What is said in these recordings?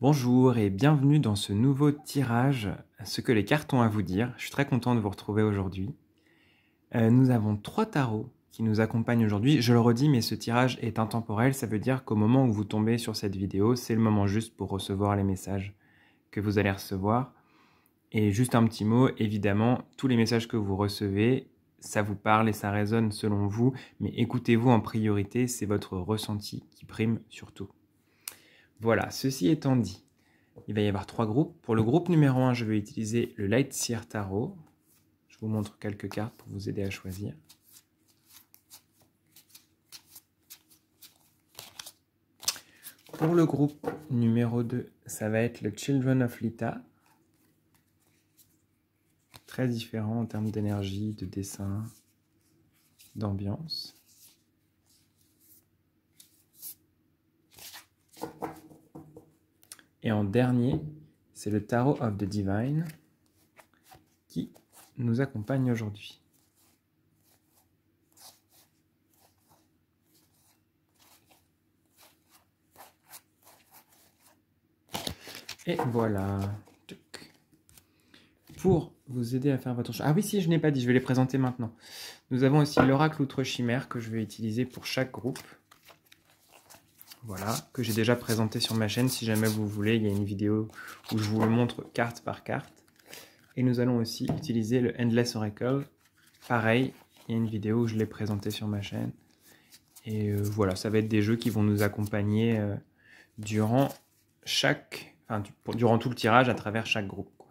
Bonjour et bienvenue dans ce nouveau tirage, ce que les cartes ont à vous dire. Je suis très content de vous retrouver aujourd'hui. Nous avons 3 tarots qui nous accompagnent aujourd'hui. Je le redis, mais ce tirage est intemporel. Ça veut dire qu'au moment où vous tombez sur cette vidéo, c'est le moment juste pour recevoir les messages que vous allez recevoir. Et juste un petit mot, évidemment, tous les messages que vous recevez, ça vous parle et ça résonne selon vous, mais écoutez-vous en priorité, c'est votre ressenti qui prime surtout. Voilà, ceci étant dit, il va y avoir 3 groupes. Pour le groupe numéro 1, je vais utiliser le Light Seer Tarot. Je vous montre quelques cartes pour vous aider à choisir. Pour le groupe numéro 2, ça va être le Children of Lita. Très différent en termes d'énergie, de dessin, d'ambiance. Et en dernier, c'est le Tarot of the Divine qui nous accompagne aujourd'hui. Et voilà. Pour vous aider à faire votre choix. Ah oui, si, je n'ai pas dit, je vais les présenter maintenant. Nous avons aussi l'oracle outre-chimère que je vais utiliser pour chaque groupe. Voilà, que j'ai déjà présenté sur ma chaîne. Si jamais vous voulez, il y a une vidéo où je vous le montre carte par carte. Et nous allons aussi utiliser le Endless Oracle. Pareil, il y a une vidéo où je l'ai présenté sur ma chaîne. Et voilà, ça va être des jeux qui vont nous accompagner durant durant tout le tirage à travers chaque groupe.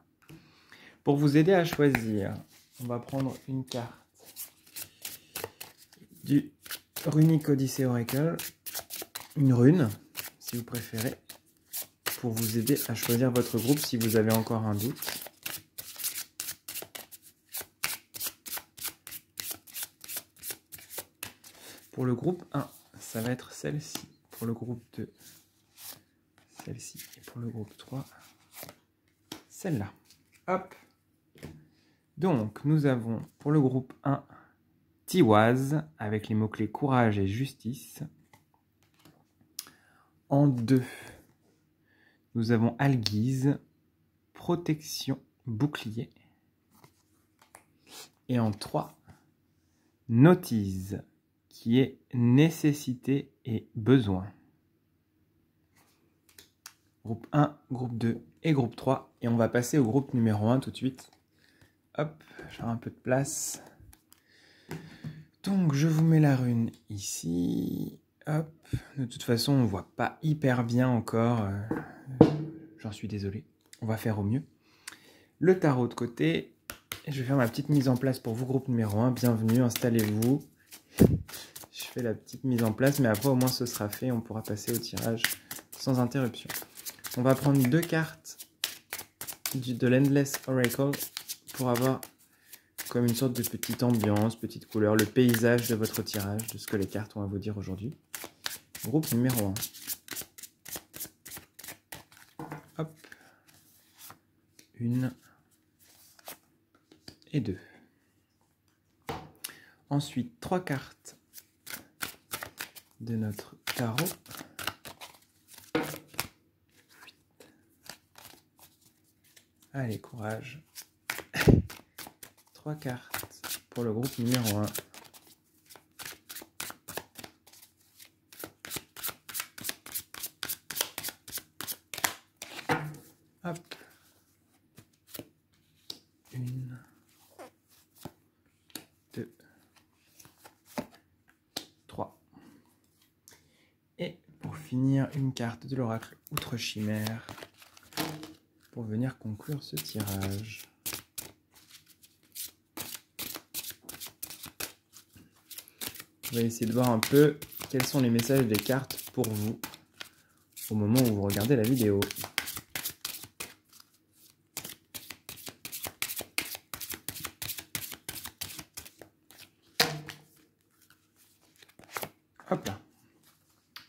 Pour vous aider à choisir, on va prendre une carte du Runic Odyssey Oracle, une rune, si vous préférez, pour vous aider à choisir votre groupe si vous avez encore un doute. Pour le groupe 1, ça va être celle-ci. Pour le groupe 2, celle-ci. Et pour le groupe 3, celle-là. Hop. Donc, nous avons pour le groupe 1, Tiwaz, avec les mots-clés courage et justice. En 2, nous avons Algiz, protection, bouclier. Et en 3, Notice, qui est nécessité et besoin. Groupe 1, groupe 2 et groupe 3. Et on va passer au groupe numéro 1 tout de suite. Hop, j'ai un peu de place. Donc je vous mets la rune ici. Hop, de toute façon on ne voit pas hyper bien encore. J'en suis désolé. On va faire au mieux. Le tarot de côté. Je vais faire ma petite mise en place pour vous, groupe numéro 1. Bienvenue, installez-vous. Je fais la petite mise en place, mais après au moins ce sera fait. On pourra passer au tirage sans interruption. On va prendre 2 cartes de l'Endless Oracle pour avoir comme une sorte de petite ambiance, petite couleur, le paysage de votre tirage, de ce que les cartes ont à vous dire aujourd'hui. Groupe numéro 1. Hop. 1 et 2. Ensuite, 3 cartes de notre tarot. 8. Allez, courage. 3 cartes pour le groupe numéro 1. Hop. 1, 2, 3. Et pour finir, une carte de l'oracle outre-chimère pour venir conclure ce tirage. On va essayer de voir un peu quels sont les messages des cartes pour vous au moment où vous regardez la vidéo. Hop là.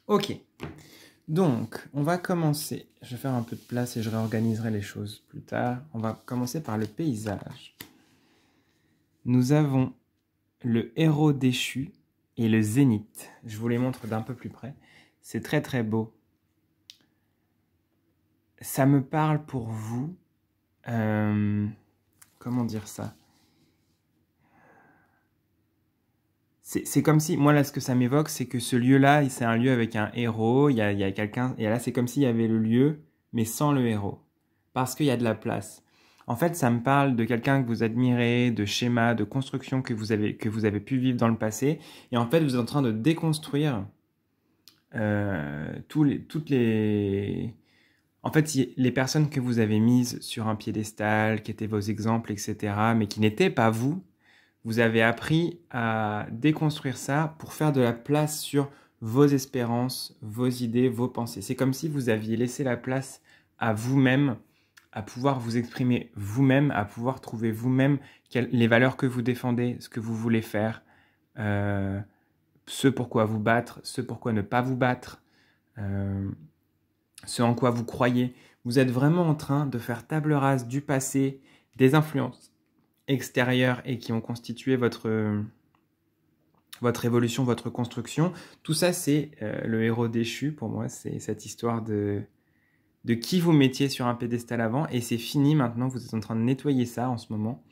Ok. Donc, on va commencer. Je vais faire un peu de place et je réorganiserai les choses plus tard. On va commencer par le paysage. Nous avons le héros déchu et le zénith. Je vous les montre d'un peu plus près. C'est très très beau. ça me parle pour vous. Comment dire ça? C'est comme si, moi là ce que ça m'évoque, c'est que ce lieu-là, c'est un lieu avec un héros, il y a quelqu'un, et là c'est comme s'il y avait le lieu, mais sans le héros. Parce qu'il y a de la place. En fait, ça me parle de quelqu'un que vous admirez, de schémas, de constructions que vous avez pu vivre dans le passé, et en fait vous êtes en train de déconstruire toutes les... En fait, les personnes que vous avez mises sur un piédestal, qui étaient vos exemples, etc., mais qui n'étaient pas vous, vous avez appris à déconstruire ça pour faire de la place sur vos espérances, vos idées, vos pensées. C'est comme si vous aviez laissé la place à vous-même, à pouvoir vous exprimer vous-même, à pouvoir trouver vous-même les valeurs que vous défendez, ce que vous voulez faire, ce pourquoi vous battre, ce pourquoi ne pas vous battre, ce en quoi vous croyez. Vous êtes vraiment en train de faire table rase du passé, des influences extérieures et qui ont constitué votre évolution, votre construction. Tout ça, c'est le héros déchu. Pour moi, c'est cette histoire de qui vous mettiez sur un pédestal avant. Et c'est fini maintenant. Vous êtes en train de nettoyer ça en ce moment.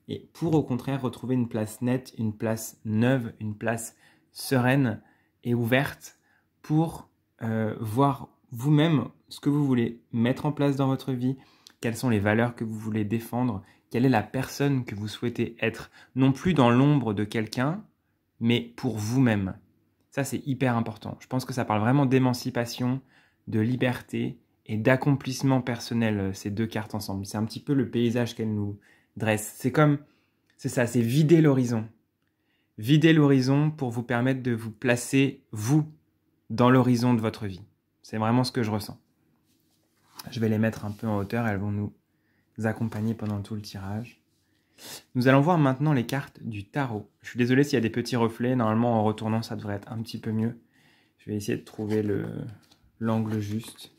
Et pour au contraire retrouver une place nette, une place neuve, une place sereine et ouverte pour voir vous-même ce que vous voulez mettre en place dans votre vie, quelles sont les valeurs que vous voulez défendre, quelle est la personne que vous souhaitez être, non plus dans l'ombre de quelqu'un, mais pour vous-même. Ça, c'est hyper important. Je pense que ça parle vraiment d'émancipation, de liberté et d'accomplissement personnel, ces deux cartes ensemble. C'est un petit peu le paysage qu'elles nous dressent. C'est ça, c'est vider l'horizon. Vider l'horizon pour vous permettre de vous placer, vous, dans l'horizon de votre vie. C'est vraiment ce que je ressens. Je vais les mettre un peu en hauteur, elles vont nous accompagner pendant tout le tirage. Nous allons voir maintenant les cartes du tarot. Je suis désolé s'il y a des petits reflets, normalement en retournant ça devrait être un petit peu mieux. Je vais essayer de trouver l'angle juste.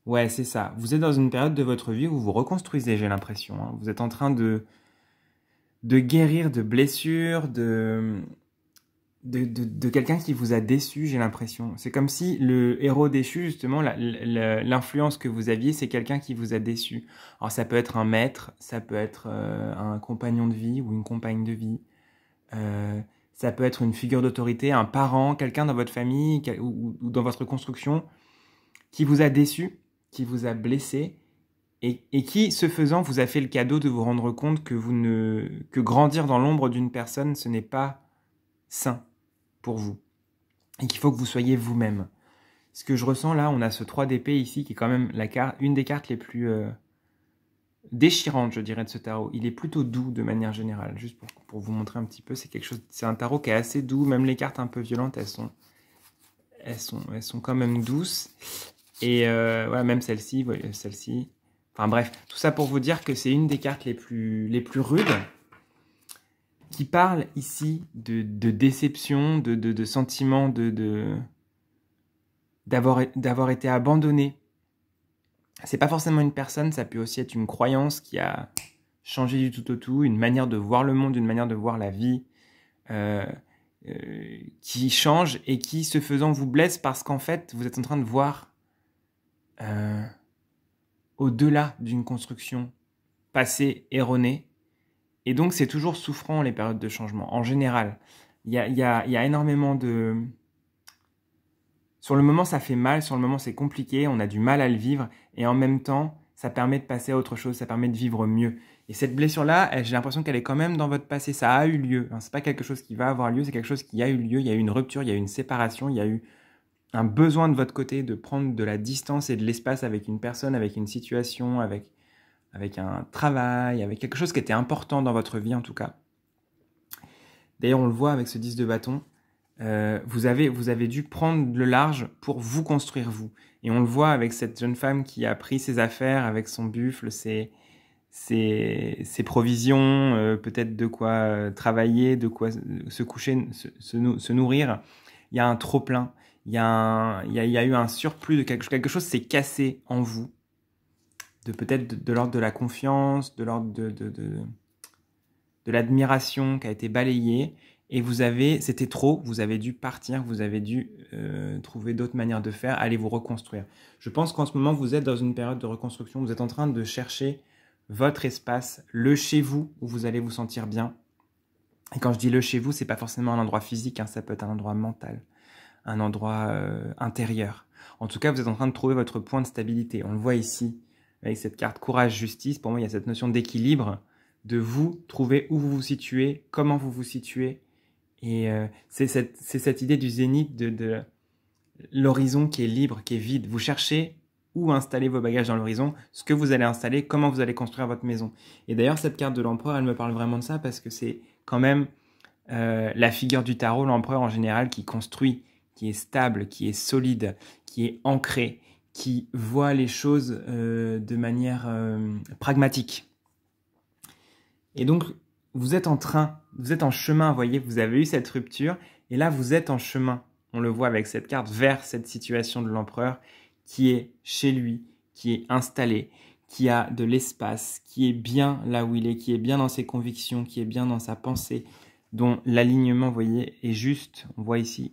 Ouais, c'est ça. Vous êtes dans une période de votre vie où vous reconstruisez, j'ai l'impression. Hein. Vous êtes en train de guérir de blessures, de quelqu'un qui vous a déçu, j'ai l'impression. C'est comme si le héros déchu, justement, l'influence que vous aviez, c'est quelqu'un qui vous a déçu. Alors ça peut être un maître, ça peut être un compagnon de vie ou une compagne de vie. Ça peut être une figure d'autorité, un parent, quelqu'un dans votre famille ou dans votre construction qui vous a déçu, qui vous a blessé et qui, ce faisant, vous a fait le cadeau de vous rendre compte que grandir dans l'ombre d'une personne, ce n'est pas sain pour vous. Et qu'il faut que vous soyez vous-même. Ce que je ressens là, on a ce 3 d'épée ici, qui est quand même une des cartes les plus déchirantes, je dirais, de ce tarot. Il est plutôt doux de manière générale. Juste pour vous montrer un petit peu, c'est un tarot qui est assez doux. Même les cartes un peu violentes, elles sont quand même douces. Et ouais, même celle-ci, celle-ci. Enfin bref, tout ça pour vous dire que c'est une des cartes les plus rudes, qui parle ici de déception, de sentiment d'avoir été abandonné. C'est pas forcément une personne, ça peut aussi être une croyance qui a changé du tout au tout, une manière de voir le monde, une manière de voir la vie qui change et qui, ce faisant, vous blesse parce qu'en fait, vous êtes en train de voir au-delà d'une construction passée erronée. Et donc, c'est toujours souffrant, les périodes de changement. En général, il y a énormément de... Sur le moment, ça fait mal. Sur le moment, c'est compliqué. On a du mal à le vivre. Et en même temps, ça permet de passer à autre chose. Ça permet de vivre mieux. Et cette blessure-là, j'ai l'impression qu'elle est quand même dans votre passé. Ça a eu lieu. C'est pas quelque chose qui va avoir lieu. C'est quelque chose qui a eu lieu. Il y a eu une rupture. Il y a eu une séparation. Il y a eu un besoin de votre côté de prendre de la distance et de l'espace avec une personne, avec une situation, avec un travail, avec quelque chose qui était important dans votre vie en tout cas. D'ailleurs, on le voit avec ce 10 de bâton, vous avez dû prendre le large pour vous construire vous. Et on le voit avec cette jeune femme qui a pris ses affaires avec son buffle, ses provisions, peut-être de quoi travailler, de quoi se coucher, se nourrir. Il y a un trop-plein, il y a eu un surplus de quelque chose s'est cassé en vous. Peut-être de l'ordre de la confiance, de l'ordre de l'admiration qui a été balayée. et c'était trop, vous avez dû partir, vous avez dû trouver d'autres manières de faire, aller vous reconstruire. Je pense qu'en ce moment, vous êtes dans une période de reconstruction, vous êtes en train de chercher votre espace, le chez vous, où vous allez vous sentir bien. Et quand je dis le chez vous, c'est pas forcément un endroit physique, hein, ça peut être un endroit mental, un endroit intérieur. En tout cas, vous êtes en train de trouver votre point de stabilité. On le voit ici, avec cette carte courage-justice. Pour moi, il y a cette notion d'équilibre, de vous trouver où vous vous situez, comment vous vous situez. Et c'est cette idée du zénith, de l'horizon qui est libre, qui est vide. Vous cherchez où installer vos bagages dans l'horizon, ce que vous allez installer, comment vous allez construire votre maison. Et d'ailleurs, cette carte de l'empereur, elle me parle vraiment de ça parce que c'est quand même la figure du tarot, l'empereur en général, qui construit, qui est stable, qui est solide, qui est ancré, qui voit les choses de manière pragmatique. Et donc, vous êtes en chemin, vous voyez, vous avez eu cette rupture, et là, vous êtes en chemin, on le voit avec cette carte, vers cette situation de l'empereur qui est chez lui, qui est installé, qui a de l'espace, qui est bien là où il est, qui est bien dans ses convictions, qui est bien dans sa pensée, dont l'alignement, vous voyez, est juste. On voit ici,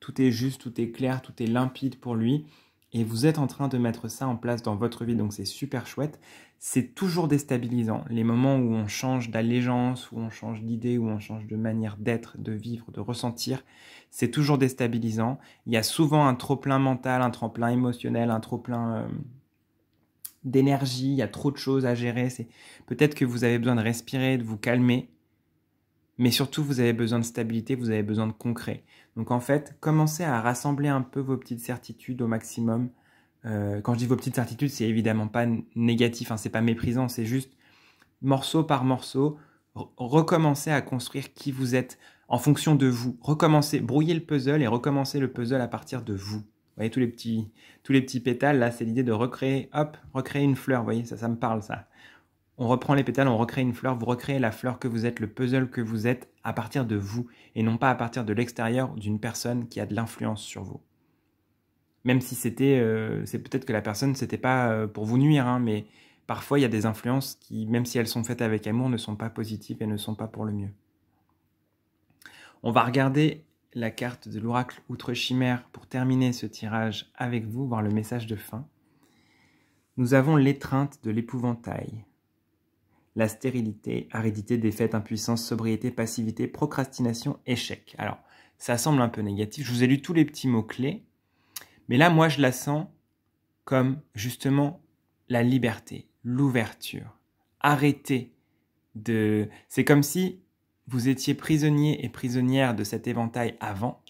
tout est juste, tout est clair, tout est limpide pour lui. Et vous êtes en train de mettre ça en place dans votre vie, donc c'est super chouette. C'est toujours déstabilisant, les moments où on change d'allégeance, où on change d'idée, où on change de manière d'être, de vivre, de ressentir. C'est toujours déstabilisant. Il y a souvent un trop-plein mental, un trop-plein émotionnel, un trop-plein d'énergie, il y a trop de choses à gérer. Peut-être que vous avez besoin de respirer, de vous calmer, mais surtout vous avez besoin de stabilité, vous avez besoin de concret. Donc en fait, commencez à rassembler un peu vos petites certitudes au maximum. Quand je dis vos petites certitudes, c'est évidemment pas négatif, hein, c'est pas méprisant, c'est juste morceau par morceau, recommencer à construire qui vous êtes en fonction de vous. Recommencer, brouiller le puzzle et recommencer le puzzle à partir de vous. Vous voyez tous les petits pétales, là, c'est l'idée de recréer une fleur, vous voyez, ça me parle, ça. On reprend les pétales, on recrée une fleur, vous recréez la fleur que vous êtes, le puzzle que vous êtes à partir de vous, et non pas à partir de l'extérieur d'une personne qui a de l'influence sur vous. Même si c'est peut-être que la personne, c'était pas pour vous nuire, hein, mais parfois il y a des influences qui, même si elles sont faites avec amour, ne sont pas positives et ne sont pas pour le mieux. On va regarder la carte de l'oracle Outre-Chimère pour terminer ce tirage avec vous, voir le message de fin. Nous avons l'étreinte de l'épouvantail. La stérilité, aridité, défaite, impuissance, sobriété, passivité, procrastination, échec. Alors, ça semble un peu négatif. Je vous ai lu tous les petits mots-clés. Mais là, moi, je la sens comme, justement, la liberté, l'ouverture. Arrêtez de... C'est comme si vous étiez prisonnier et prisonnière de cet éventail avant,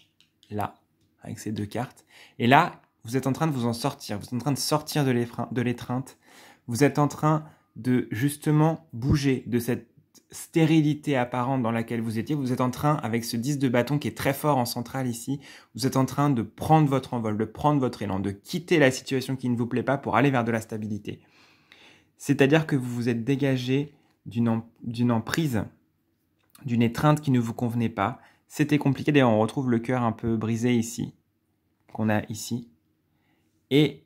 là, avec ces deux cartes. Et là, vous êtes en train de vous en sortir. Vous êtes en train de sortir de l'étreinte. Vous êtes en train de justement bouger de cette stérilité apparente dans laquelle vous étiez. Vous êtes en train, avec ce 10 de bâton qui est très fort en centrale ici, vous êtes en train de prendre votre envol, de prendre votre élan, de quitter la situation qui ne vous plaît pas pour aller vers de la stabilité. C'est-à-dire que vous vous êtes dégagé d'une emprise, d'une étreinte qui ne vous convenait pas. C'était compliqué. D'ailleurs, on retrouve le cœur un peu brisé ici, qu'on a ici. Et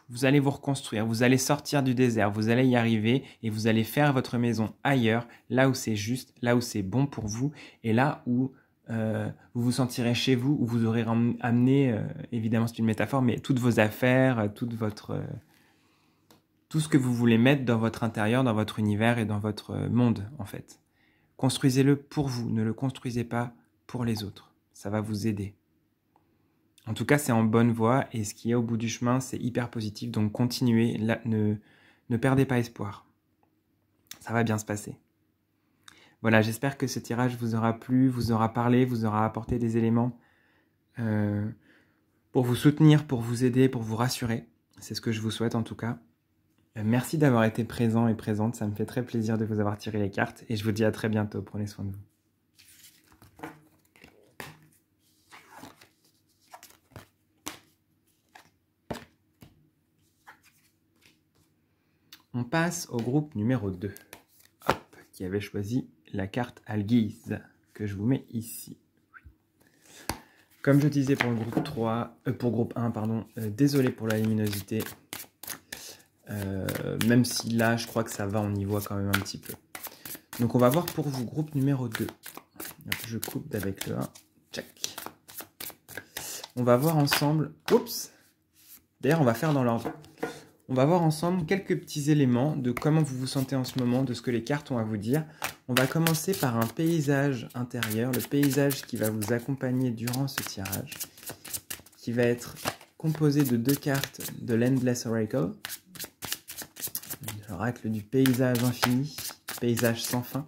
vous allez vous reconstruire, vous allez sortir du désert, vous allez y arriver et vous allez faire votre maison ailleurs, là où c'est juste, là où c'est bon pour vous et là où vous vous sentirez chez vous, où vous aurez amené, évidemment c'est une métaphore, mais toutes vos affaires, tout ce que vous voulez mettre dans votre intérieur, dans votre univers et dans votre monde en fait. Construisez-le pour vous, ne le construisez pas pour les autres, ça va vous aider. En tout cas, c'est en bonne voie et ce qui est au bout du chemin, c'est hyper positif. Donc, continuez, ne perdez pas espoir. Ça va bien se passer. Voilà, j'espère que ce tirage vous aura plu, vous aura parlé, vous aura apporté des éléments pour vous soutenir, pour vous aider, pour vous rassurer. C'est ce que je vous souhaite en tout cas. Merci d'avoir été présent et présente. Ça me fait très plaisir de vous avoir tiré les cartes et je vous dis à très bientôt. Prenez soin de vous. On passe au groupe numéro 2, qui avait choisi la carte Alguise, que je vous mets ici. Comme je disais pour le groupe pour groupe 1, désolé pour la luminosité, même si là, je crois que ça va, on y voit quand même un petit peu. Donc on va voir pour vous, groupe numéro 2. Je coupe avec le 1. Tchac. On va voir ensemble... Oups! D'ailleurs, on va faire dans l'ordre. On va voir ensemble quelques petits éléments de comment vous vous sentez en ce moment, de ce que les cartes ont à vous dire. On va commencer par un paysage intérieur, le paysage qui va vous accompagner durant ce tirage, qui va être composé de 2 cartes de l'Endless Oracle, l'oracle du paysage infini, paysage sans fin.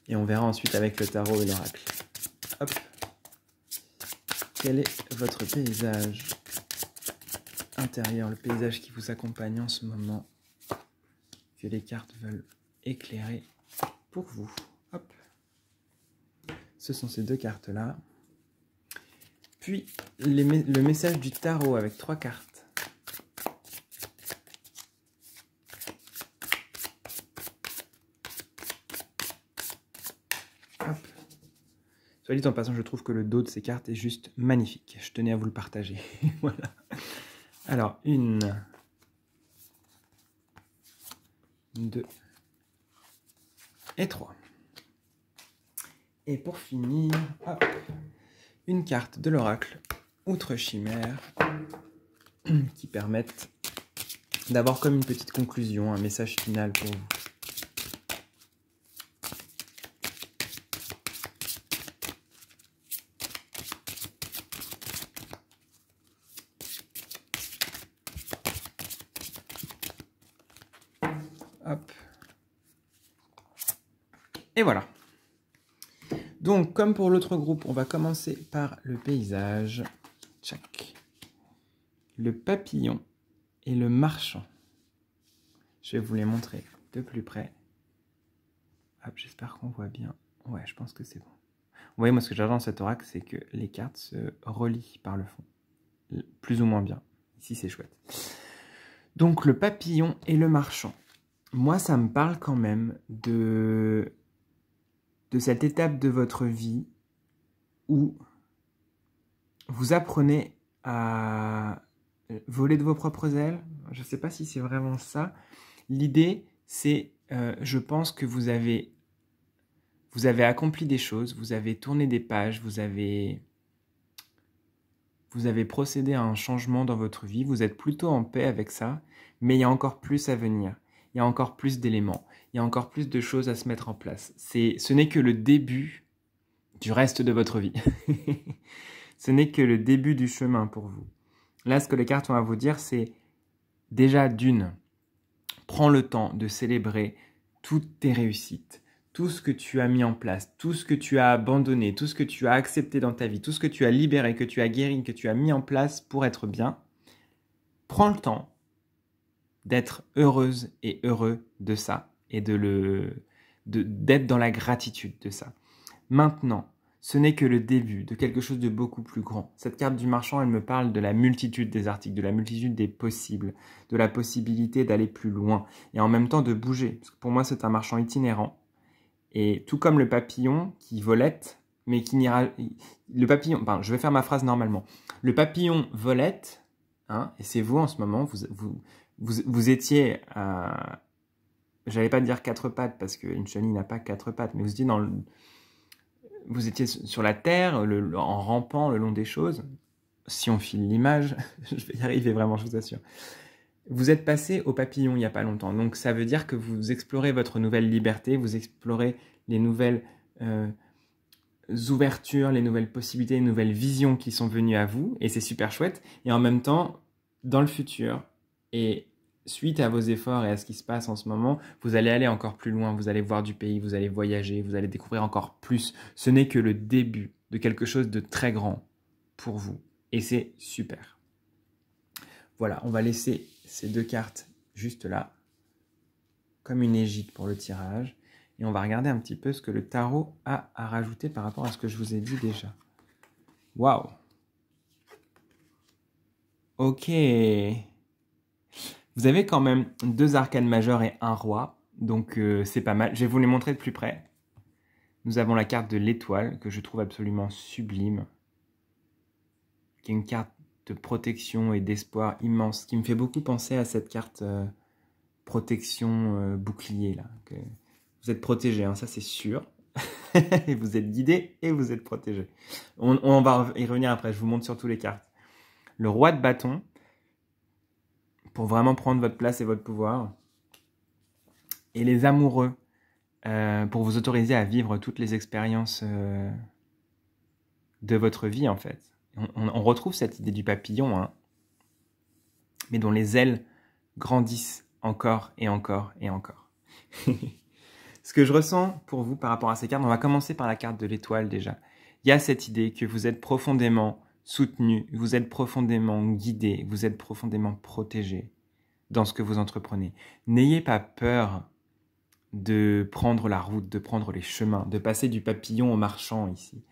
Et on verra ensuite avec le tarot et l'oracle. Hop. Quel est votre paysage intérieur, le paysage qui vous accompagne en ce moment, que les cartes veulent éclairer pour vous. Hop. Ce sont ces 2 cartes-là. Puis, le message du tarot avec 3 cartes. Hop. Soit dit en passant, je trouve que le dos de ces cartes est juste magnifique. Je tenais à vous le partager. Voilà. Alors, 1, 2 et 3. Et pour finir, hop, une carte de l'oracle Outre Chimère qui permettent d'avoir comme une petite conclusion, un message final pour vous. Hop. Et voilà. Donc, comme pour l'autre groupe, on va commencer par le paysage. Tchac. Le papillon et le marchand. Je vais vous les montrer de plus près. Hop, j'espère qu'on voit bien. Ouais, je pense que c'est bon. Vous voyez, moi, ce que j'adore dans cet oracle, c'est que les cartes se relient par le fond. Plus ou moins bien. Ici, c'est chouette. Donc, le papillon et le marchand. Moi, ça me parle quand même de cette étape de votre vie où vous apprenez à voler de vos propres ailes. Je ne sais pas si c'est vraiment ça. L'idée, c'est, je pense que vous avez accompli des choses, vous avez tourné des pages, vous avez procédé à un changement dans votre vie, vous êtes plutôt en paix avec ça, mais il y a encore plus à venir. Il y a encore plus d'éléments, il y a encore plus de choses à se mettre en place. Ce n'est que le début du reste de votre vie. Ce n'est que le début du chemin pour vous. Là, ce que les cartes ont à vous dire, c'est déjà d'une, prends le temps de célébrer toutes tes réussites, tout ce que tu as mis en place, tout ce que tu as abandonné, tout ce que tu as accepté dans ta vie, tout ce que tu as libéré, que tu as guéri, que tu as mis en place pour être bien. Prends le temps d'être heureuse et heureux de ça et d'être dans la gratitude de ça. Maintenant, ce n'est que le début de quelque chose de beaucoup plus grand. Cette carte du marchand, elle me parle de la multitude des articles, de la multitude des possibles, de la possibilité d'aller plus loin et en même temps de bouger. Parce que pour moi, c'est un marchand itinérant. Et tout comme le papillon qui volette, mais qui n'ira... Le papillon... Enfin, je vais faire ma phrase normalement. Le papillon volette, hein, et c'est vous en ce moment, vous étiez à... J'allais pas dire 4 pattes, parce qu'une chenille n'a pas 4 pattes, mais vous étiez sur la terre, en rampant le long des choses. Si on file l'image, je vais y arriver vraiment, je vous assure. Vous êtes passé au papillon il n'y a pas longtemps, donc ça veut dire que vous explorez votre nouvelle liberté, vous explorez les nouvelles ouvertures, les nouvelles possibilités, les nouvelles visions qui sont venues à vous, et c'est super chouette. Et en même temps, dans le futur, et suite à vos efforts et à ce qui se passe en ce moment, vous allez aller encore plus loin, vous allez voir du pays, vous allez voyager, vous allez découvrir encore plus. Ce n'est que le début de quelque chose de très grand pour vous, et c'est super. Voilà, on va laisser ces 2 cartes juste là, comme une égide pour le tirage. Et on va regarder un petit peu ce que le tarot a à rajouter par rapport à ce que je vous ai dit déjà. Waouh! Ok. Vous avez quand même 2 arcanes majeures et 1 roi. Donc c'est pas mal. Je vais vous les montrer de plus près. Nous avons la carte de l'étoile, que je trouve absolument sublime. Qui est une carte de protection et d'espoir immense, qui me fait beaucoup penser à cette carte protection bouclier là, Vous êtes protégé, hein, ça c'est sûr. Et vous êtes guidé et vous êtes protégé. On va y revenir après, je vous montre surtout les cartes. Le roi de bâton, pour vraiment prendre votre place et votre pouvoir. Et les amoureux, pour vous autoriser à vivre toutes les expériences de votre vie, en fait. On retrouve cette idée du papillon, hein, mais dont les ailes grandissent encore et encore et encore. Ce que je ressens pour vous par rapport à ces cartes, on va commencer par la carte de l'étoile déjà. Il y a cette idée que vous êtes profondément soutenu, vous êtes profondément guidé, vous êtes profondément protégé dans ce que vous entreprenez. N'ayez pas peur de prendre la route, de prendre les chemins, de passer du papillon au marchand ici,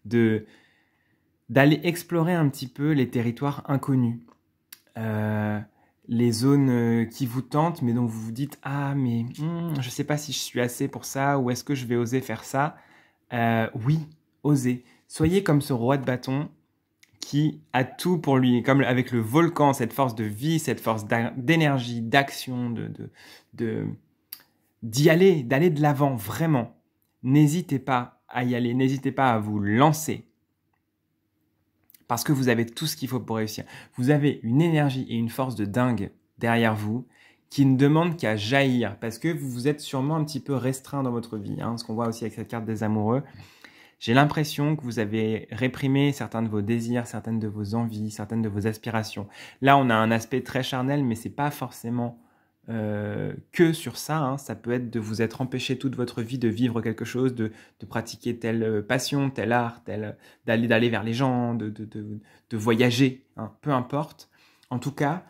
d'aller explorer un petit peu les territoires inconnus, les zones qui vous tentent, mais dont vous vous dites « Ah, mais je ne sais pas si je suis assez pour ça, ou est-ce que je vais oser faire ça ?» Oui, osez. Soyez comme ce roi de bâton qui a tout pour lui, comme avec le volcan, cette force de vie, cette force d'énergie, d'action, d'y aller, d'aller de l'avant, vraiment. N'hésitez pas à y aller, n'hésitez pas à vous lancer. Parce que vous avez tout ce qu'il faut pour réussir. Vous avez une énergie et une force de dingue derrière vous qui ne demande qu'à jaillir. Parce que vous vous êtes sûrement un petit peu restreint dans votre vie. Hein, ce qu'on voit aussi avec cette carte des amoureux. J'ai l'impression que vous avez réprimé certains de vos désirs, certaines de vos envies, certaines de vos aspirations. Là, on a un aspect très charnel, mais c'est pas forcément que sur ça. Hein. Ça peut être de vous être empêché toute votre vie de vivre quelque chose, de pratiquer telle passion, tel art, d'aller vers les gens, de voyager, hein, peu importe. En tout cas,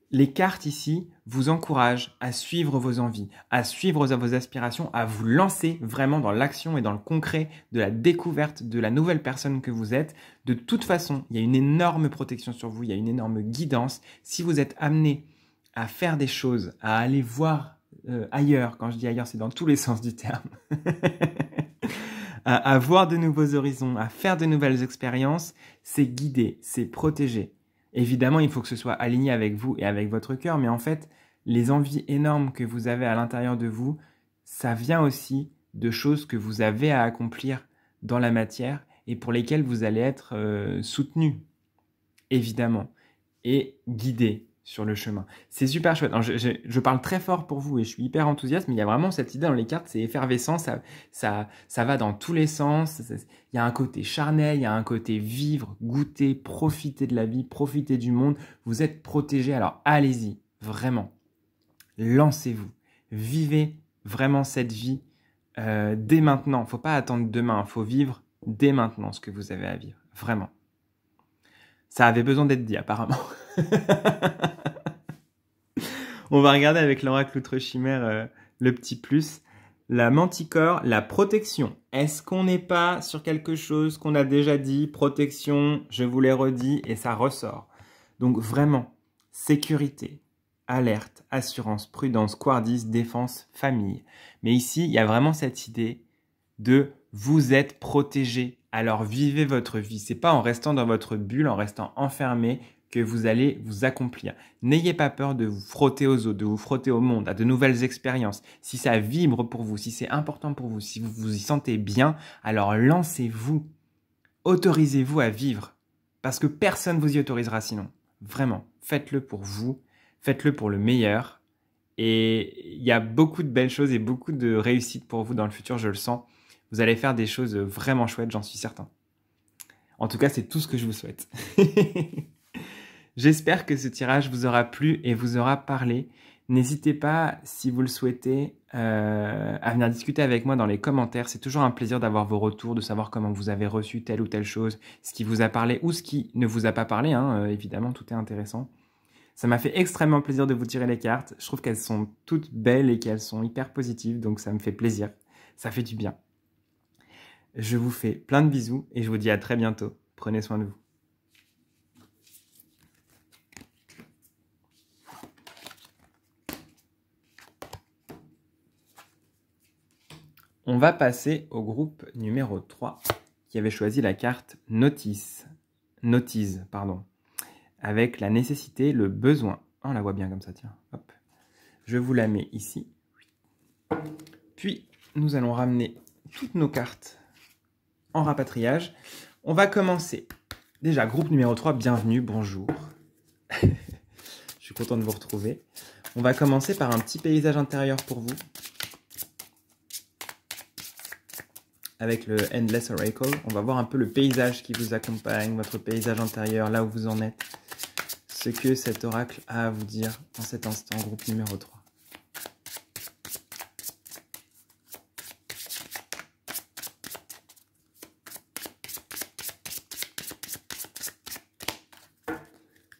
les cartes ici vous encouragent à suivre vos envies, à suivre vos aspirations, à vous lancer vraiment dans l'action et dans le concret de la découverte de la nouvelle personne que vous êtes. De toute façon, il y a une énorme protection sur vous, il y a une énorme guidance. Si vous êtes amené à faire des choses, à aller voir ailleurs, quand je dis ailleurs, c'est dans tous les sens du terme, à voir de nouveaux horizons, à faire de nouvelles expériences, c'est guidé, c'est protégé. Évidemment, il faut que ce soit aligné avec vous et avec votre cœur, mais en fait, les envies énormes que vous avez à l'intérieur de vous, ça vient aussi de choses que vous avez à accomplir dans la matière et pour lesquelles vous allez être soutenu, évidemment, et guidé sur le chemin. C'est super chouette. Alors, je parle très fort pour vous et je suis hyper enthousiaste, mais il y a vraiment cette idée dans les cartes, c'est effervescent, ça va dans tous les sens. Il y a un côté charnel, il y a un côté vivre, goûter, profiter de la vie, profiter du monde. Vous êtes protégé, alors allez-y, vraiment. Lancez-vous. Vivez vraiment cette vie dès maintenant. Il ne faut pas attendre demain, il faut vivre dès maintenant ce que vous avez à vivre. Vraiment. Ça avait besoin d'être dit, apparemment. On va regarder avec l'oracle Outre-Chimère le petit plus. La manticore, la protection. Est-ce qu'on n'est pas sur quelque chose qu'on a déjà dit? Protection, je vous l'ai redit et ça ressort. Donc vraiment, sécurité, alerte, assurance, prudence, quardis, défense, famille. Mais ici, il y a vraiment cette idée de vous êtes protégé. Alors vivez votre vie. C'est pas en restant dans votre bulle, en restant enfermé, que vous allez vous accomplir. N'ayez pas peur de vous frotter aux autres, de vous frotter au monde, à de nouvelles expériences. Si ça vibre pour vous, si c'est important pour vous, si vous vous y sentez bien, alors lancez-vous. Autorisez-vous à vivre. Parce que personne ne vous y autorisera sinon. Vraiment, faites-le pour vous, faites-le pour le meilleur. Et il y a beaucoup de belles choses et beaucoup de réussite pour vous dans le futur, je le sens. Vous allez faire des choses vraiment chouettes, j'en suis certain. En tout cas, c'est tout ce que je vous souhaite. J'espère que ce tirage vous aura plu et vous aura parlé. N'hésitez pas, si vous le souhaitez, à venir discuter avec moi dans les commentaires. C'est toujours un plaisir d'avoir vos retours, de savoir comment vous avez reçu telle ou telle chose, ce qui vous a parlé ou ce qui ne vous a pas parlé. Hein, évidemment, tout est intéressant. Ça m'a fait extrêmement plaisir de vous tirer les cartes. Je trouve qu'elles sont toutes belles et qu'elles sont hyper positives, donc ça me fait plaisir. Ça fait du bien. Je vous fais plein de bisous et je vous dis à très bientôt. Prenez soin de vous. On va passer au groupe numéro 3 qui avait choisi la carte Notice, pardon, avec la nécessité, le besoin. On la voit bien comme ça, tiens. Hop. Je vous la mets ici. Puis, nous allons ramener toutes nos cartes en rapatriage. On va commencer. Déjà, groupe numéro 3, bienvenue, bonjour. Je suis content de vous retrouver. On va commencer par un petit paysage intérieur pour vous. Avec le Endless Oracle, on va voir un peu le paysage qui vous accompagne, votre paysage intérieur, là où vous en êtes. Ce que cet oracle a à vous dire en cet instant, groupe numéro 3.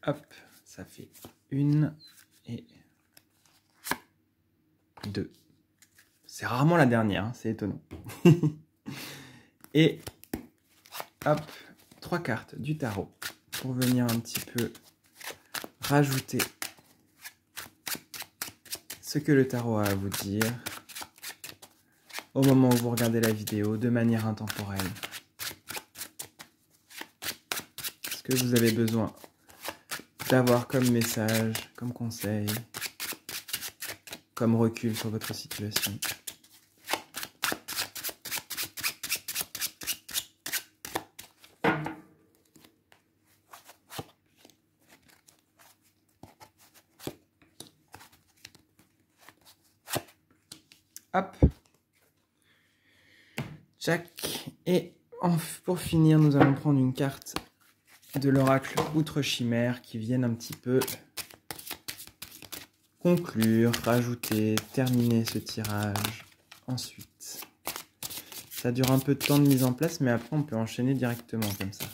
Hop, ça fait 1 et 2. C'est rarement la dernière, hein, c'est étonnant. Et hop, 3 cartes du tarot pour venir un petit peu rajouter ce que le tarot a à vous dire au moment où vous regardez la vidéo de manière intemporelle. Ce que vous avez besoin d'avoir comme message, comme conseil, comme recul sur votre situation. Hop. Tchac. Et pour finir, nous allons prendre une carte de l'oracle Outre Chimère qui viennent un petit peu conclure, rajouter, terminer ce tirage. Ensuite, ça dure un peu de temps de mise en place, mais après on peut enchaîner directement comme ça.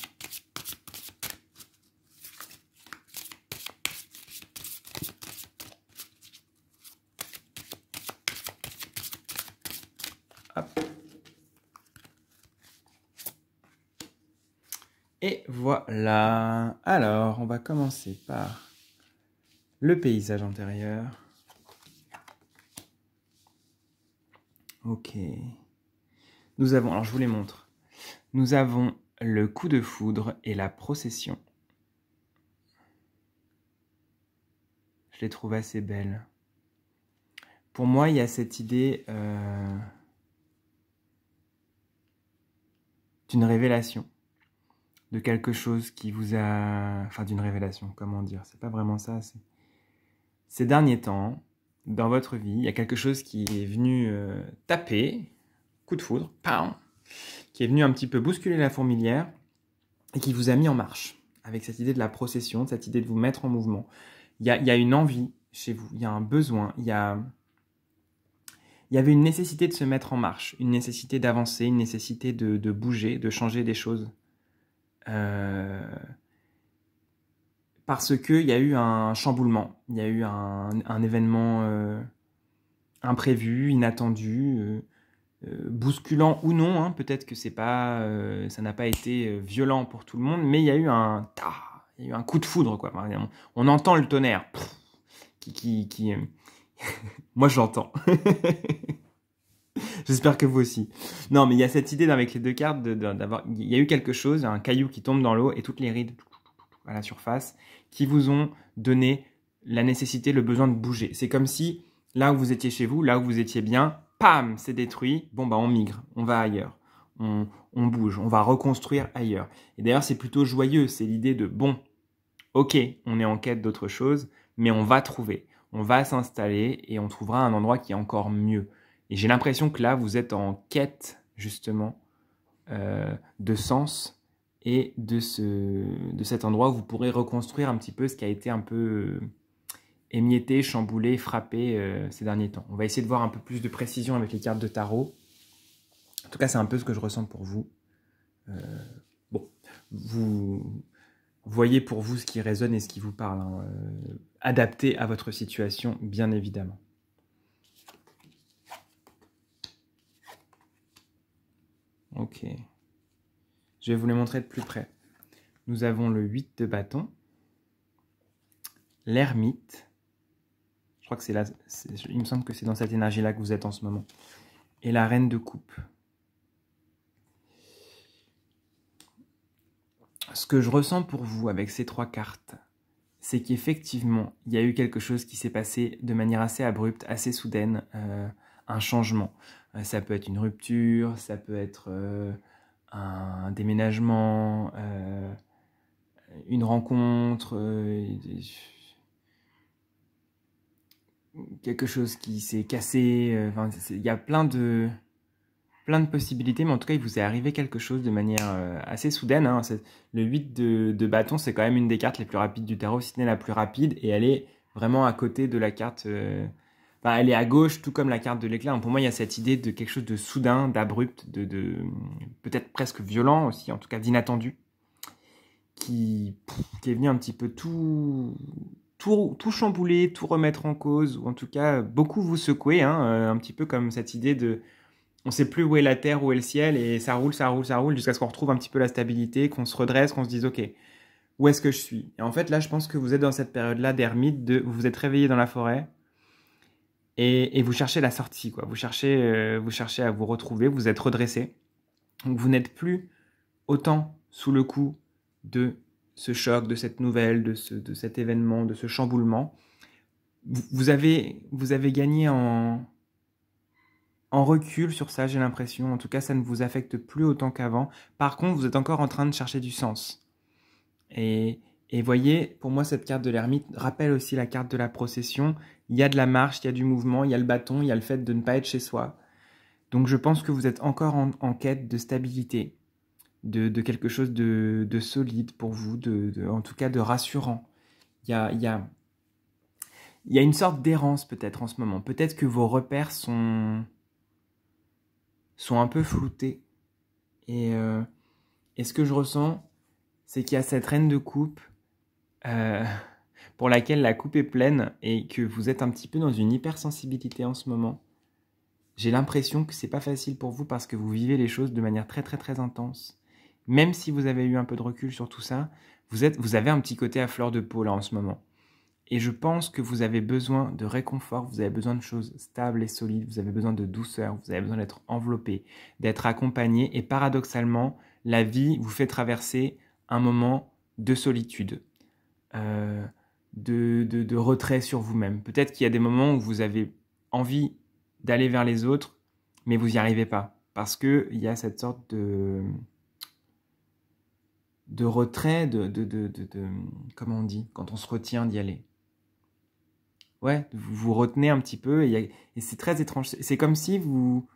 Hop. Et voilà. Alors, on va commencer par le paysage intérieur. Ok. Nous avons, alors je vous les montre. Nous avons le coup de foudre et la procession. Je les trouve assez belles. Pour moi, il y a cette idée d'une révélation. De quelque chose qui vous a... Enfin, d'une révélation, comment dire. C'est pas vraiment ça. Ces derniers temps, dans votre vie, il y a quelque chose qui est venu taper, coup de foudre, pam, qui est venu un petit peu bousculer la fourmilière et qui vous a mis en marche. Avec cette idée de la procession, cette idée de vous mettre en mouvement. Il y a une envie chez vous, il y a un besoin, il y avait une nécessité de se mettre en marche, une nécessité d'avancer, une nécessité de bouger, de changer des choses. Parce qu'il y a eu un chamboulement, il y a eu un événement imprévu, inattendu, bousculant ou non, hein, peut-être que c'est pas, ça n'a pas été violent pour tout le monde, mais il y a eu un coup de foudre, quoi. On entend le tonnerre, moi j'entends. J'espère que vous aussi. Non, mais il y a cette idée avec les deux cartes d'avoir, il y a eu quelque chose, un caillou qui tombe dans l'eau et toutes les rides à la surface qui vous ont donné la nécessité, le besoin de bouger. C'est comme si là où vous étiez chez vous, là où vous étiez bien, pam, c'est détruit. Bon, bah on migre, on va ailleurs, on bouge, on va reconstruire ailleurs. Et d'ailleurs, c'est plutôt joyeux. C'est l'idée de bon, ok, on est en quête d'autre chose, mais on va trouver, on va s'installer et on trouvera un endroit qui est encore mieux. Et j'ai l'impression que là, vous êtes en quête, justement, de sens et de cet endroit où vous pourrez reconstruire un petit peu ce qui a été un peu émietté, chamboulé, frappé ces derniers temps. On va essayer de voir un peu plus de précision avec les cartes de tarot. En tout cas, c'est un peu ce que je ressens pour vous. Bon, vous voyez pour vous ce qui résonne et ce qui vous parle. Hein. Adapté à votre situation, bien évidemment. Ok. Je vais vous les montrer de plus près. Nous avons le 8 de bâton, l'ermite. Je crois que c'est là, il me semble que c'est dans cette énergie-là que vous êtes en ce moment. Et la reine de coupe. Ce que je ressens pour vous avec ces trois cartes, c'est qu'effectivement, il y a eu quelque chose qui s'est passé de manière assez abrupte, assez soudaine, un changement. Ça peut être une rupture, ça peut être un déménagement, une rencontre, quelque chose qui s'est cassé. Enfin, il y a plein de possibilités, mais en tout cas, il vous est arrivé quelque chose de manière assez soudaine. Hein. Le 8 de bâton, c'est quand même une des cartes les plus rapides du tarot, si ce n'est la plus rapide, et elle est vraiment à côté de la carte... Enfin, elle est à gauche, tout comme la carte de l'éclair. Pour moi, il y a cette idée de quelque chose de soudain, d'abrupt, de peut-être presque violent aussi, en tout cas d'inattendu, qui est venu un petit peu tout chambouler, tout remettre en cause, ou en tout cas beaucoup vous secouer, hein, un petit peu comme cette idée de on sait plus où est la terre, où est le ciel, et ça roule, ça roule, ça roule, jusqu'à ce qu'on retrouve un petit peu la stabilité, qu'on se redresse, qu'on se dise ok, où est-ce que je suis? Et en fait là, je pense que vous êtes dans cette période-là d'ermite, vous vous êtes réveillé dans la forêt, et vous cherchez la sortie, quoi. Vous cherchez à vous retrouver, vous êtes redressé, donc vous n'êtes plus autant sous le coup de ce choc, de cette nouvelle, de cet événement, de ce chamboulement. Vous avez gagné en recul sur ça, j'ai l'impression. En tout cas, ça ne vous affecte plus autant qu'avant. Par contre, vous êtes encore en train de chercher du sens. Et voyez, pour moi, cette carte de l'ermite rappelle aussi la carte de la procession. Il y a de la marche, il y a du mouvement, il y a le bâton, il y a le fait de ne pas être chez soi. Donc je pense que vous êtes encore en quête de stabilité, de quelque chose de solide pour vous, en tout cas de rassurant. Il y a une sorte d'errance peut-être en ce moment. Peut-être que vos repères sont un peu floutés. Et ce que je ressens, c'est qu'il y a cette reine de coupe pour laquelle la coupe est pleine et que vous êtes un petit peu dans une hypersensibilité en ce moment. J'ai l'impression que c'est pas facile pour vous parce que vous vivez les choses de manière très très très intense. Même si vous avez eu un peu de recul sur tout ça, vous avez un petit côté à fleur de peau là en ce moment. Et je pense que vous avez besoin de réconfort, vous avez besoin de choses stables et solides, vous avez besoin de douceur, vous avez besoin d'être enveloppé, d'être accompagné. Et paradoxalement, la vie vous fait traverser un moment de solitude, de retrait sur vous-même. Peut-être qu'il y a des moments où vous avez envie d'aller vers les autres, mais vous n'y arrivez pas. Parce qu'il y a cette sorte de retrait, comment on dit, quand on se retient d'y aller. Ouais, vous vous retenez un petit peu et c'est très étrange. C'est comme si vous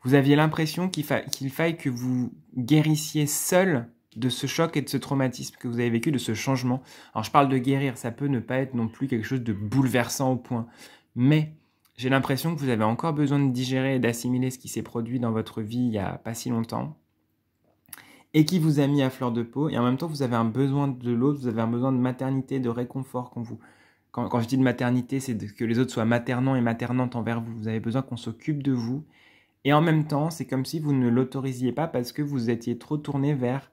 aviez l'impression qu'il faille que vous guérissiez seul de ce choc et de ce traumatisme que vous avez vécu, de ce changement. Alors je parle de guérir, ça peut ne pas être non plus quelque chose de bouleversant au point. Mais j'ai l'impression que vous avez encore besoin de digérer et d'assimiler ce qui s'est produit dans votre vie il n'y a pas si longtemps et qui vous a mis à fleur de peau. Et en même temps, vous avez un besoin de l'autre, vous avez un besoin de maternité, de réconfort. Quand je dis de maternité, c'est que les autres soient maternants et maternantes envers vous. Vous avez besoin qu'on s'occupe de vous. Et en même temps, c'est comme si vous ne l'autorisiez pas parce que vous étiez trop tourné vers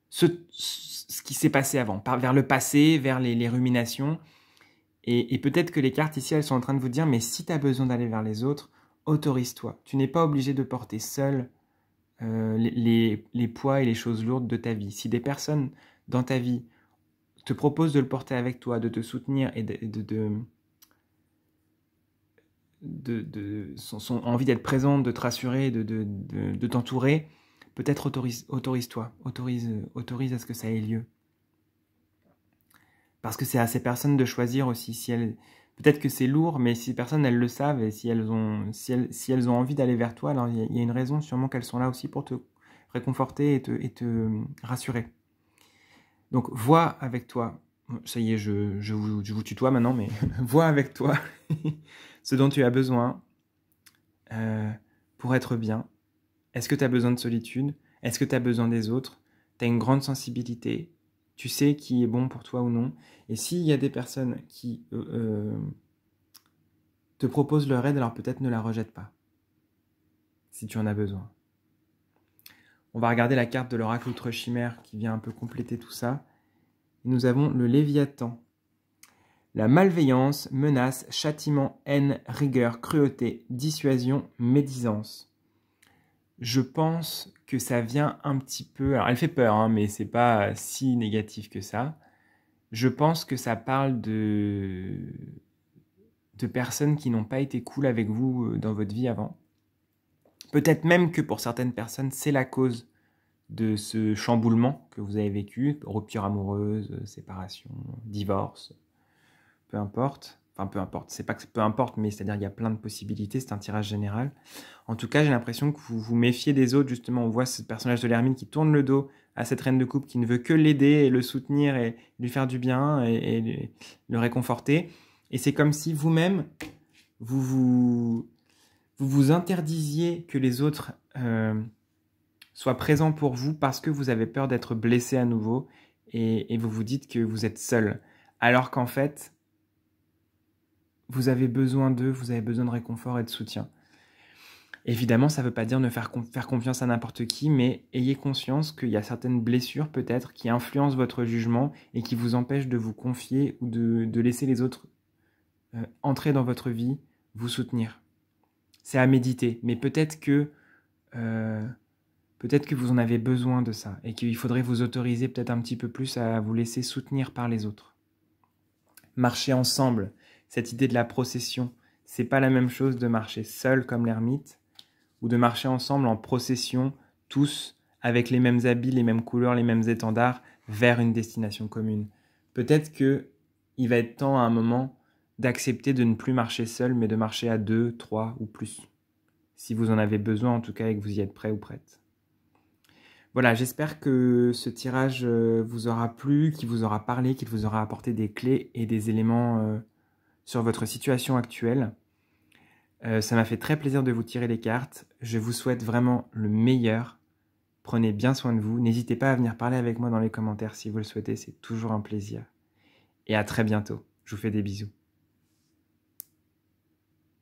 ce qui s'est passé avant, vers le passé, vers les ruminations. Et peut-être que les cartes ici, elles sont en train de vous dire, mais si tu as besoin d'aller vers les autres, autorise-toi. Tu n'es pas obligé de porter seul les poids et les choses lourdes de ta vie. Si des personnes dans ta vie te proposent de le porter avec toi, de te soutenir et sont envie d'être présentes, de te rassurer, de t'entourer, peut-être autorise-toi, autorise à ce que ça ait lieu. Parce que c'est à ces personnes de choisir aussi. Peut-être que c'est lourd, mais si ces personnes, elles le savent, et si elles ont envie d'aller vers toi, alors il y a une raison sûrement qu'elles sont là aussi pour te réconforter et te rassurer. Donc, vois avec toi, ça y est, je vous tutoie maintenant, mais vois avec toi ce dont tu as besoin pour être bien. Est-ce que tu as besoin de solitude? Est-ce que tu as besoin des autres? Tu as une grande sensibilité? Tu sais qui est bon pour toi ou non? Et s'il y a des personnes qui te proposent leur aide, alors peut-être ne la rejette pas, si tu en as besoin. On va regarder la carte de l'oracle outre-chimère qui vient un peu compléter tout ça. Nous avons le Léviathan. La malveillance, menace, châtiment, haine, rigueur, cruauté, dissuasion, médisance. Je pense que ça vient un petit peu... Alors elle fait peur, hein, mais c'est pas si négatif que ça. Je pense que ça parle de personnes qui n'ont pas été cool avec vous dans votre vie avant. Peut-être même que pour certaines personnes, c'est la cause de ce chamboulement que vous avez vécu, rupture amoureuse, séparation, divorce, peu importe. Enfin, peu importe, c'est pas que peu importe, mais c'est-à-dire qu'il y a plein de possibilités, c'est un tirage général. En tout cas, j'ai l'impression que vous vous méfiez des autres, justement. On voit ce personnage de l'hermine qui tourne le dos à cette reine de coupe, qui ne veut que l'aider et le soutenir et lui faire du bien et le réconforter. Et c'est comme si vous-même, vous vous interdisiez que les autres soient présents pour vous parce que vous avez peur d'être blessé à nouveau et vous vous dites que vous êtes seul. Alors qu'en fait, vous avez besoin d'eux, vous avez besoin de réconfort et de soutien. Évidemment, ça ne veut pas dire ne faire confiance à n'importe qui, mais ayez conscience qu'il y a certaines blessures peut-être qui influencent votre jugement et qui vous empêchent de vous confier ou de laisser les autres entrer dans votre vie, vous soutenir. C'est à méditer, mais peut-être que vous en avez besoin de ça et qu'il faudrait vous autoriser peut-être un petit peu plus à vous laisser soutenir par les autres. Marcher ensemble, cette idée de la procession, c'est pas la même chose de marcher seul comme l'ermite ou de marcher ensemble en procession, tous avec les mêmes habits, les mêmes couleurs, les mêmes étendards, vers une destination commune. Peut-être qu'il va être temps à un moment d'accepter de ne plus marcher seul, mais de marcher à 2, 3 ou plus. Si vous en avez besoin, en tout cas, et que vous y êtes prêt ou prête. Voilà, j'espère que ce tirage vous aura plu, qu'il vous aura parlé, qu'il vous aura apporté des clés et des éléments sur votre situation actuelle. Ça m'a fait très plaisir de vous tirer les cartes. Je vous souhaite vraiment le meilleur. Prenez bien soin de vous. N'hésitez pas à venir parler avec moi dans les commentaires si vous le souhaitez, c'est toujours un plaisir. Et à très bientôt. Je vous fais des bisous.